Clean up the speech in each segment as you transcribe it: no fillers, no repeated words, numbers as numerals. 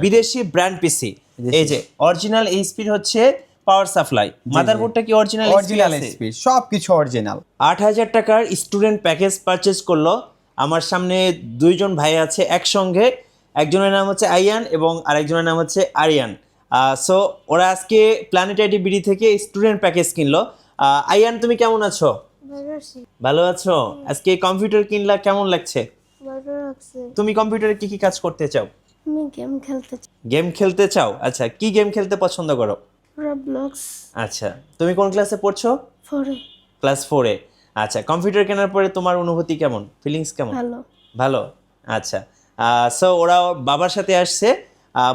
বিদেশি ব্র্যান্ড পিসি। এই যে অরিজিনাল এইচপির হচ্ছে পাওয়ার সাপ্লাই, মাদারবোর্ডটা কি অরিজিনাল এইচপি, সবকিছু অরিজিনাল। 8,000 টাকার স্টুডেন্ট প্যাকেজ পারচেজ করলো। আমার সামনে দুইজন ভাই আছে একসঙ্গে, একজনের নাম হচ্ছে আইয়ান এবং আরেকজনের নাম হচ্ছে আরিয়ান। সো ওরা আজকে প্ল্যানেট আইটি বিডি থেকে স্টুডেন্ট প্যাকেজ কিনলো। আইয়ান, তুমি কেমন আছো? ভালো আছো? আজকে কম্পিউটার কিনলা, কেমন লাগছে? তুমি কম্পিউটারে কি কি কাজ করতে চাও? আমি গেম খেলতে চাই। গেম খেলতে চাও? আচ্ছা, কি গেম খেলতে পছন্দ করো? রবলক্স। আচ্ছা, তুমি কোন ক্লাসে পড়ছো? 4 ক্লাস 4-এ। আচ্ছা, কম্পিউটার কেনার পরে তোমার অনুভূতি কেমন, ফিলিংস কেমন? ভালো। ভালো। আচ্ছা, সো ওরা বাবার সাথে আসছে,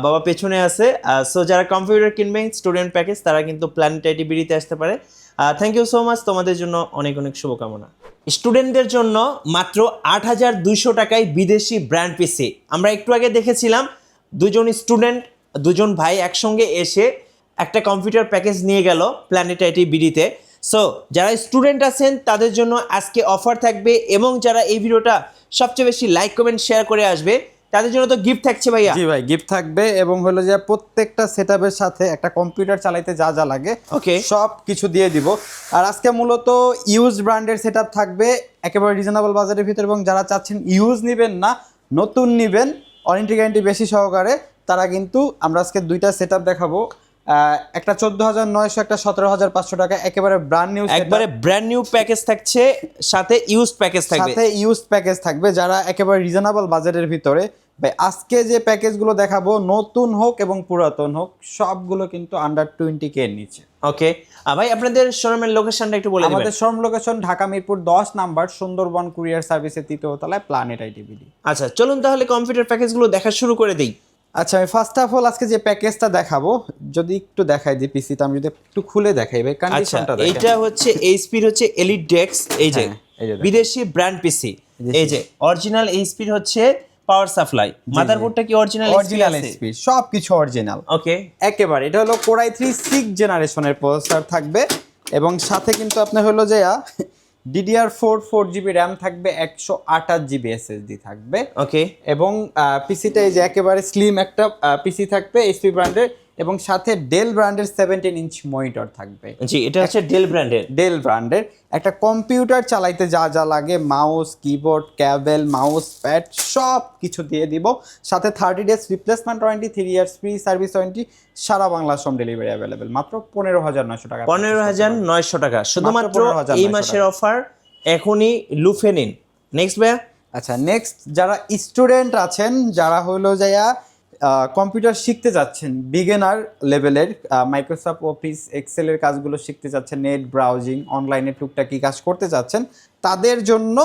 বাবা পেছনে আছে। সো যারা কম্পিউটার কিনবেন স্টুডেন্ট প্যাকেজ তারা কিন্তু প্ল্যানেট আইটি বিডিতে আসতে পারে। থ্যাংক ইউ সো মাচ, তোমাদের জন্য অনেক অনেক শুভকামনা। স্টুডেন্টদের জন্য মাত্র 8,200 টাকায় বিদেশি ব্র্যান্ড পিসি। আমরা একটু আগে দেখেছিলাম দুজন স্টুডেন্ট, দুজন ভাই একসঙ্গে এসে একটা কম্পিউটার প্যাকেজ নিয়ে গেল প্ল্যানেট আইটি বিডিতে। সো যারা স্টুডেন্ট আছেন তাদের জন্য আজকে অফার থাকবে, এবং যারা এই ভিডিওটা সবচেয়ে বেশি লাইক কমেন্ট শেয়ার করে আসবে তাদের জন্য তো গিফট থাকছে ভাইয়া। জি ভাই, গিফট থাকবে, এবং হলো যে প্রত্যেকটা সেটআপের সাথে একটা কম্পিউটার চালাইতে যা যা লাগে ওকে সব কিছু দিয়ে দিব। আর আজকে মূলত ইউজ ব্র্যান্ডের সেটআপ থাকবে একেবারে রিজনেবল বাজারের ভিতরে, এবং যারা চাচ্ছেন ইউজ নেবেন না নতুন নেবেন ওয়ারেন্টি গ্যারান্টি বেশি সহকারে, তারা কিন্তু আমরা আজকে দুইটা সেটআপ দেখাবো। একটা 14,900, একটা 17,500 টাকা, একেবারে ব্র্যান্ড নিউ, একবারে ব্র্যান্ড নিউ প্যাকেজ থাকছে, সাথে ইউজ প্যাকেজ থাকবে। সাথে ইউজ প্যাকেজ থাকবে। যারা একেবারে রিজনেবল বাজারের ভিতরে, ভাই আজকে যে প্যাকেজগুলো দেখাবো নতুন হোক এবং পুরাতন হোক সবগুলো কিন্তু আন্ডার 20K এর নিচে। ওকে ভাই, আপনাদের শোরুমের লোকেশনটা একটু বলে দিবেন। আমাদের showroom location Dhaka Mirpur 10 number, Sundarban courier সার্ভিসের 3য় তলায়, প্ল্যানেট আইটি বিডি। আচ্ছা, চলুন তাহলে কম্পিউটার প্যাকেজগুলো দেখা শুরু করে দেই। আচ্ছা, আমি ফার্স্ট অফ অল আজকে যে প্যাকেজটা দেখাবো, যদি একটু দেখাই দিই পিসিটা, আমি যদি একটু খুলে দেখাই ভাই কন্ডিশনটা দেখেন। এইটা হচ্ছে এইচপির হচ্ছে এলিট ডেক্স, এই যে বিদেশি ব্র্যান্ড পিসি। এই যে অরিজিনাল এইচপির হচ্ছে পাওয়ার সাপ্লাই, মাদারবোর্ডটা কি অরিজিনাল এইচপি, সবকিছু অরিজিনাল। ওকে, একেবারে এটা হলো Core i3 6th জেনারেশনের প্রসেসর থাকবে, এবং সাথে কিন্তু আপনার হলো যে DDR4 4GB র্যাম থাকবে, 128GB SSD থাকবে। ওকে, এবং পিসিটা এই যে একেবারে স্লিম একটা পিসি থাকবে এইচপি ব্র্যান্ডের, এবং সাথে ডেল ব্র্যান্ডের 17-inch মনিটর থাকবে। জি, এটা হচ্ছে ডেল ব্র্যান্ডের। একটা কম্পিউটার চালাইতে যা যা লাগে, mouse, keyboard, cable, mouse pad সব কিছু দিয়ে দিব। সাথে 30 days replacement warranty, 3 years free service warranty, সারা বাংলাদেশ হোম ডেলিভারি অ্যাভেলেবেল। মাত্র 15,900 টাকা। 15,900 টাকা শুধুমাত্র এই মাসের অফার, এখনই লুফে নিন। নেক্সট ভাইয়া। আচ্ছা, নেক্সট যারা স্টুডেন্ট আছেন, যারা হলো যাইয়া কম্পিউটার শিখতে যাচ্ছেন, বিগিনার লেভেলের মাইক্রোসফট অফিস এক্সেলের কাজগুলো শিখতে যাচ্ছেন, নেট ব্রাউজিং, অনলাইনে টুকটাকি কাজ করতে যাচ্ছেন, তাদের জন্য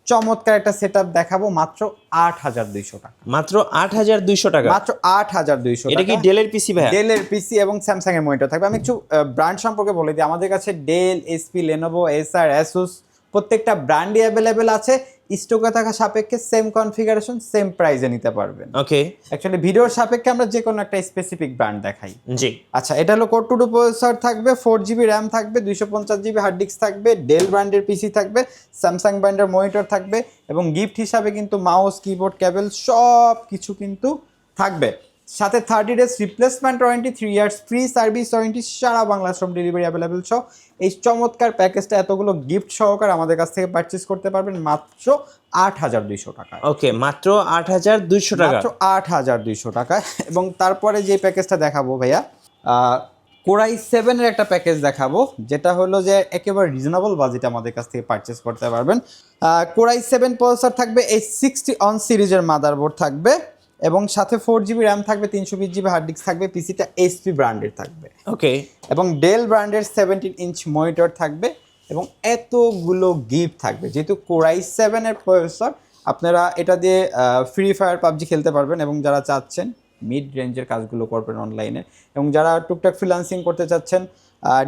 চমৎকার একটা সেটআপ দেখাবো মাত্র 8,200 টাকা। মাত্র 8,200 টাকা। মাত্র 8,200 টাকা। এটা কি ডেলের পিসি ভাই? ডেলের পিসি এবং স্যামসাং এর মনিটর থাকবে। আমি একটু ব্র্যান্ড সম্পর্কে বলে দিই। আমাদের কাছে ডেল, এসপি, লেনোভো, এসার, অ্যাসুস প্রত্যেকটা ব্র্যান্ডই অ্যাভেলেবেল আছে। স্টকে থাকা সাপেক্ষে সেম কনফিগারেশন সেম প্রাইসে নিতে পারবেন। ওকে, অ্যাকচুয়ালি ভিডিওর সাপেক্ষে আমরা যে কোনো একটা স্পেসিফিক ব্র্যান্ড দেখাই। জি। আচ্ছা, এটা হলো Core 2 প্রসেসর থাকবে, 4GB র্যাম থাকবে, 250GB হার্ড ডিস্ক থাকবে, ডেল ব্র্যান্ডের পিসি থাকবে, স্যামসাং ব্র্যান্ডের মনিটর থাকবে, এবং গিফট হিসাবে কিন্তু মাউস, কিবোর্ড, কেবল সব কিছু কিন্তু থাকবে। সাথে 30 days replacement warranty, 3 years free service warranty, সারা বাংলাদেশ হোম ডেলিভারি অ্যাভেলেবেল সহ এই চমৎকার প্যাকেজটা এতগুলো গিফট সহকারে আমাদের কাছ থেকে পারচেজ করতে পারবেন মাত্র 8,200 টাকা। ওকে, মাত্র 8,200 টাকা। মাত্র 8,200 টাকা। এবং তারপরে যে প্যাকেজটা দেখাবো ভাইয়া, Core i7 এর একটা প্যাকেজ দেখাবো, যেটা হলো যে একেবারে রিজনেবল বাজেটে আমাদের কাছ থেকে পারচেজ করতে পারবেন। Core i7 প্রসেসর থাকবে, এই 60 on সিরিজের মাদারবোর্ড থাকবে, এবং সাথে 4GB র্যাম থাকবে, 320GB হার্ড ডিস্ক থাকবে। পিসিটা এইচপি ব্র্যান্ডের থাকবে। ওকে, এবং ডেল ব্র্যান্ডের 17-inch মনিটর থাকবে, এবং এতগুলো গিফট থাকবে। যেহেতু Core i7 এর প্রসেসর, আপনারা এটা দিয়ে ফ্রি ফায়ার, পাবজি খেলতে পারবেন, এবং যারা চাচ্ছেন মিড রেঞ্জের কাজগুলো করবেন অনলাইনে, এবং যারা টুকটাক ফ্রিল্যান্সিং করতে চাচ্ছেন,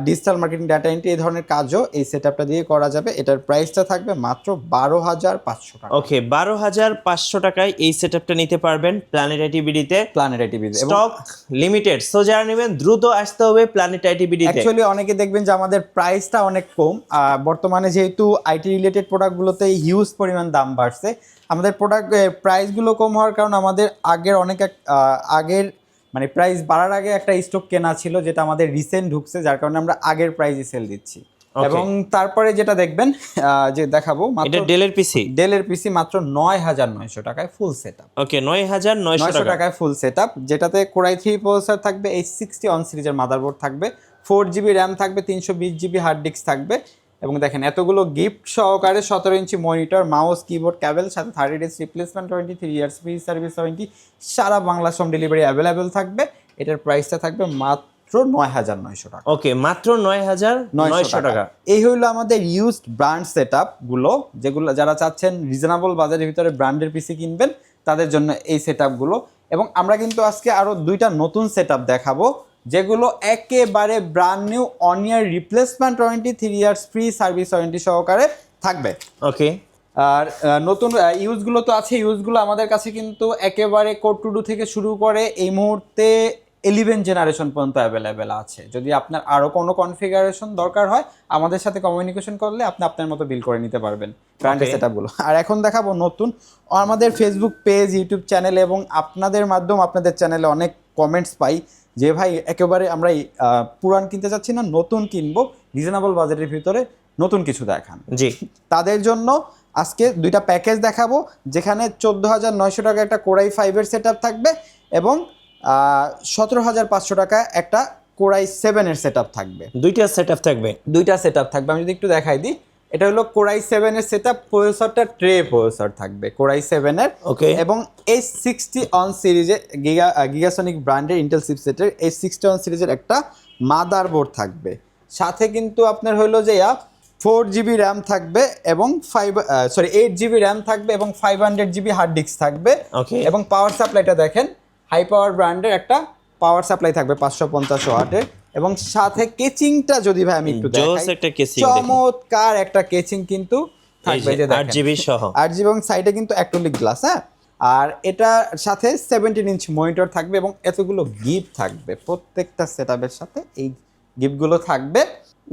ডিজিটাল মার্কেটিং, ডাটা এন্ট্রি, এই ধরনের কাজও এই সেটআপটা দিয়ে করা যাবে। এটার প্রাইসটা থাকবে মাত্র 12,500 টাকা। ওকে, 12,500 টাকায় এই সেটআপটা নিতে পারবেন প্ল্যানেট আইটি বিডিতে। Planet IT BD stock limited, so যারা নেবেন দ্রুত আসতে হবে প্ল্যানেট আইটি বিডিতে। অ্যাকচুয়ালি অনেকে দেখবেন যে আমাদের প্রাইসটা অনেক কম। বর্তমানে যেহেতু আইটি রিলেটেড প্রোডাক্টগুলোতে হিউজ পরিমাণ দাম বাড়ছে, আমাদের প্রোডাক্ট প্রাইসগুলো কম হওয়ার কারণে আমাদের আগের মানে প্রাইস বাড়ার আগে একটা স্টক কেনা ছিল, যেটা আমাদের রিসেন্ট ঢুকছে, যার কারণে আমরা আগের প্রাইসে সেল দিচ্ছি। এবং তারপরে যেটা দেখবেন যে দেখাবো, এটা ডেলের পিসি, ডেলের পিসি মাত্র ৯,৯০০ টাকায় ফুল সেটআপ। ওকে ৯,৯০০ টাকায় ফুল সেটআপ, যেটাতে কোরাই 3 প্রসেসর থাকবে, H60 অন সিরিজের মাদারবোর্ড থাকবে, 4GB র্যাম থাকবে, 320GB হার্ড ডিস্ক থাকবে। এবং দেখেন এতগুলো গিফট সহকারে 17 inch monitor, mouse, keyboard, cable, সাথে 30 days replacement warranty, 3 years free service warranty, সারা বাংলা হোম ডেলিভারি অ্যাভেলেবেল থাকবে। এটার প্রাইসটা থাকবে মাত্র ৯,৯০০ টাকা। ওকে মাত্র ৯,৯০০ টাকা। এই হইলো আমাদের ইউজড ব্র্যান্ড সেটআপ গুলো, যেগুলো যারা চাচ্ছেন রিজনেবল বাজারের ভিতরে ব্র্যান্ডের পিসি কিনবেন তাদের জন্য এই সেটআপ গুলো। এবং আমরা কিন্তু আজকে আরো 2টা নতুন সেটআপ দেখাবো, যেগুলো একেবারে brand new, on year replacement warranty, 3 years free service warranty সহকারে থাকবে। ওকে আর নতুন ইউজগুলো তো আছে, ইউজগুলো আমাদের কাছে কিন্তু একেবারে কোড টু ডু থেকে শুরু করে এই মুহূর্তে 11 জেনারেশন পর্যন্ত অ্যাভেলেবেল আছে। যদি আপনার আরও কোনো কনফিগারেশন দরকার হয়, আমাদের সাথে কমিউনিকেশন করলে আপনি আপনার মতো বিল করে নিতে পারবেন ব্র্যান্ডের সেটআপগুলো। আর এখন দেখাবো নতুন, আমাদের ফেসবুক পেজ, ইউটিউব চ্যানেল এবং আপনাদের মাধ্যমে আপনাদের চ্যানেলে অনেক কমেন্টস পাই যে ভাই একেবারে আমরা পুরান কিনতে চাচ্ছি না, নতুন কিনবো, রিজনেবল বাজেটের ভিতরে নতুন কিছু দেখান। জি, তাদের জন্য আজকে 2টা প্যাকেজ দেখাবো, যেখানে 14,900 টাকা একটা কোরাই 5-এর সেটআপ থাকবে এবং 17,500 টাকা একটা কোরাই 7-এর সেটআপ থাকবে। 2টা সেটআপ থাকবে। 2টা সেটআপ থাকবে, আমি যদি একটু দেখাই দিই। এটা হলো কোরাই 7-এর সেটআপ, প্রসেসরটা ট্রে প্রসেসর থাকবে কোরাই 7-এর। ওকে এবং H60 অন সিরিজে গিগাসনিক ব্র্যান্ডের ইন্টেল চিপসেটের H60 অন সিরিজের একটা মাদারবোর্ড থাকবে। সাথে কিন্তু আপনার হলো যে 4GB র্যাম থাকবে এবং 8GB র্যাম থাকবে এবং 500GB হার্ড ডিস্ক থাকবে। ওকে এবং পাওয়ার সাপ্লাইটা দেখেন, হাই পাওয়ার ব্র্যান্ডের একটা পাওয়ার সাপ্লাই থাকবে 550 ওয়াটের। এবং সাথে কেচিংটা যদি ভাই আমি একটু জোস দেখাই, একটা কেসিং, চমৎকার একটা কেচিং কিন্তু থাকবে, যে দেখেন 8GB সহ। 8GB এবং সাইডে কিন্তু অ্যাক্রিলিক গ্লাস। হ্যাঁ, আর এটার সাথে 17 ইঞ্চ মনিটর থাকবে এবং এতগুলো গিফট থাকবে। প্রত্যেকটা সেটআপের সাথে এই গিফটগুলো থাকবে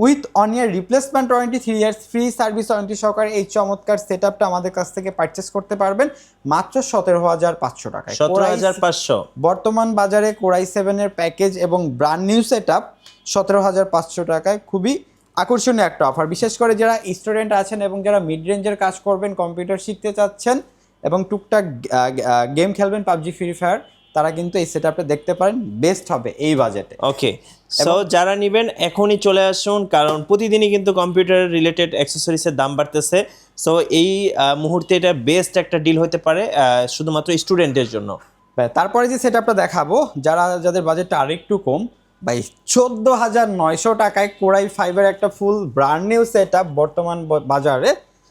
with on year replacement warranty, 3 years free service warranty সহকারে। এই চমৎকার সেটআপটা আমাদের কাছ থেকে পারচেস করতে পারবেন মাত্র 17,500 টাকায়। 17,500 বর্তমান বাজারে কোরাই 7-এর প্যাকেজ এবং ব্র্যান্ড নিউ সেটআপ 17,500 টাকায় খুবই আকর্ষণীয় একটা অফার। বিশেষ করে যারা স্টুডেন্ট আছেন এবং যারা মিড রেঞ্জের কাজ করবেন, কম্পিউটার শিখতে চাচ্ছেন এবং টুকটাক গেম খেলবেন, পাবজি, ফ্রি ফায়ার, তারা কিন্তু এই সেটআপটা দেখতে পারেন, বেস্ট হবে এই বাজেটে। ওকে সো যারা নেবেন এখনই চলে আসুন, কারণ প্রতিদিনই কিন্তু কম্পিউটার রিলেটেড অ্যাক্সেসরিজের দাম বাড়তেছে। সো এই মুহূর্তে এটা বেস্ট একটা ডিল হতে পারে শুধুমাত্র স্টুডেন্টের জন্য। তারপরে যে সেটআপটা দেখাবো, যাদের বাজেটটা আরেকটু কম, ভাই 14,900 টাকায় কোরাই 5-এর একটা ফুল ব্র্যান্ড নিউ সেটআপ বর্তমান বাজারে,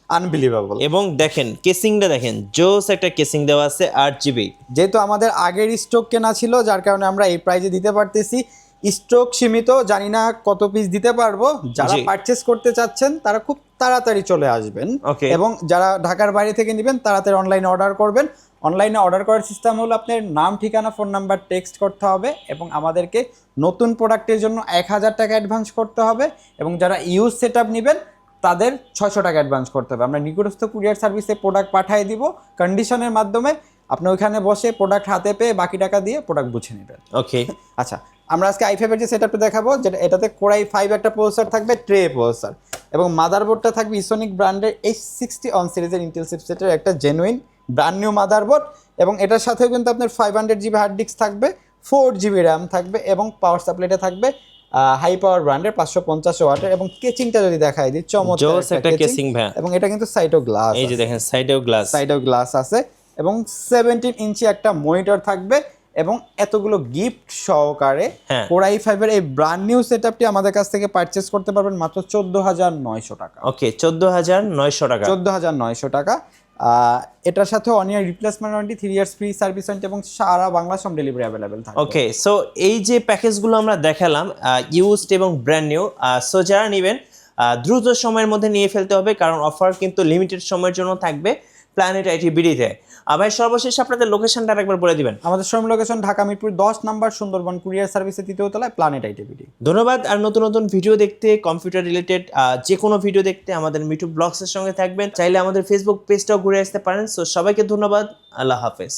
আনবিলিভেবল। এবং দেখেন কেসিংটা দেখেন, জোস একটা কেসিং দেওয়া আছে 8GB। যেহেতু আমাদের আগের স্টক কেনা ছিল, যার কারণে আমরা এই প্রাইজে দিতে পারতেছি। স্টক সীমিত, জানি না কত পিস দিতে পারবো। যারা পারচেস করতে চাচ্ছেন তারা খুব তাড়াতাড়ি চলে আসবেন। এবং যারা ঢাকার বাইরে থেকে নেবেন তাড়াতাড়ি অনলাইনে অর্ডার করবেন। অনলাইনে অর্ডার করার সিস্টেম হলো আপনার নাম, ঠিকানা, ফোন নাম্বার টেক্সট করতে হবে এবং আমাদেরকে নতুন প্রোডাক্টের জন্য 1,000 টাকা অ্যাডভান্স করতে হবে। এবং যারা ইউজ সেটআপ নেবেন তাদের 600 টাকা অ্যাডভান্স করতে হবে। আমরা নিকটস্থ কুরিয়ার সার্ভিসে প্রোডাক্ট পাঠিয়ে দিব কন্ডিশনের মাধ্যমে। আপনি ওইখানে বসে প্রোডাক্ট হাতে পেয়ে বাকি টাকা দিয়ে প্রোডাক্ট বুঝে নেবেন। ওকে আচ্ছা, আমরা আজকে i5-এর যে সেটআপটা দেখাবো, যেটা এটাতে কোরাই 5 একটা প্রসেসর থাকবে, ট্রে প্রসেসর, এবং মাদারবোর্ডটা থাকবে ইসোনিক ব্র্যান্ডের H60 অন সিরিজের ইন্টেল চিপসেটের একটা জেনুইন ব্র্যান্ড নিউ মাদারবোর্ড। এবং এটার সাথেও কিন্তু আপনার 500GB হার্ড ডিস্ক থাকবে, 4GB র্যাম থাকবে এবং পাওয়ার সাপ্লাইটা থাকবে হাই পাওয়ার ব্র্যান্ডের 550 ওয়াটের। এবং কেচিংটা যদি দেখাই দিই, চমৎকার একটা কেচিং। এবং এটা কিন্তু সাইডেও গ্লাস, এই যে দেখেন সাইডেও গ্লাস আছে। এবং 17 ইঞ্চি একটা মনিটর থাকবে এবং এতগুলো গিফট সহকারে কোরাই 5-এর এই ব্র্যান্ড নিউ সেটআপটি আমাদের কাছ থেকে পারচেস করতে পারবেন মাত্র 14,900 টাকা। ওকে 14,900 টাকা। 14,900 টাকা। এটার সাথে on year replacement warranty, 3 years free service warranty এবং সারা বাংলা হোম ডেলিভারি অ্যাভেলেবেল থাকবে। ওকে সো এই যে প্যাকেজগুলো আমরা দেখালাম ইউজড এবং ব্র্যান্ড নিউ, সো যারা নেবেন দ্রুত সময়ের মধ্যে নিয়ে ফেলতে হবে, কারণ অফার কিন্তু লিমিটেড সময়ের জন্য থাকবে প্ল্যানেট আইটি বিডিতে। ভাই সর্বশেষ আপনাদের লোকেশনটা আরেকবার বলে দিবেন। আমাদের শোরুম লোকেশন ঢাকা মিরপুর 10 নম্বর, সুন্দরবন কুরিয়ার সার্ভিসের 3য় তলায়, প্ল্যানেট আইটি বিডি। ধন্যবাদ। আর নতুন নতুন ভিডিও দেখতে, কম্পিউটার রিলেটেড যে কোনো ভিডিও দেখতে আমাদের মিটু ব্লগসের সঙ্গে থাকবেন। চাইলে আমাদের ফেসবুক পেজটাও ঘুরে আসতে পারেন। সো সবাইকে ধন্যবাদ, আল্লাহ হাফেজ।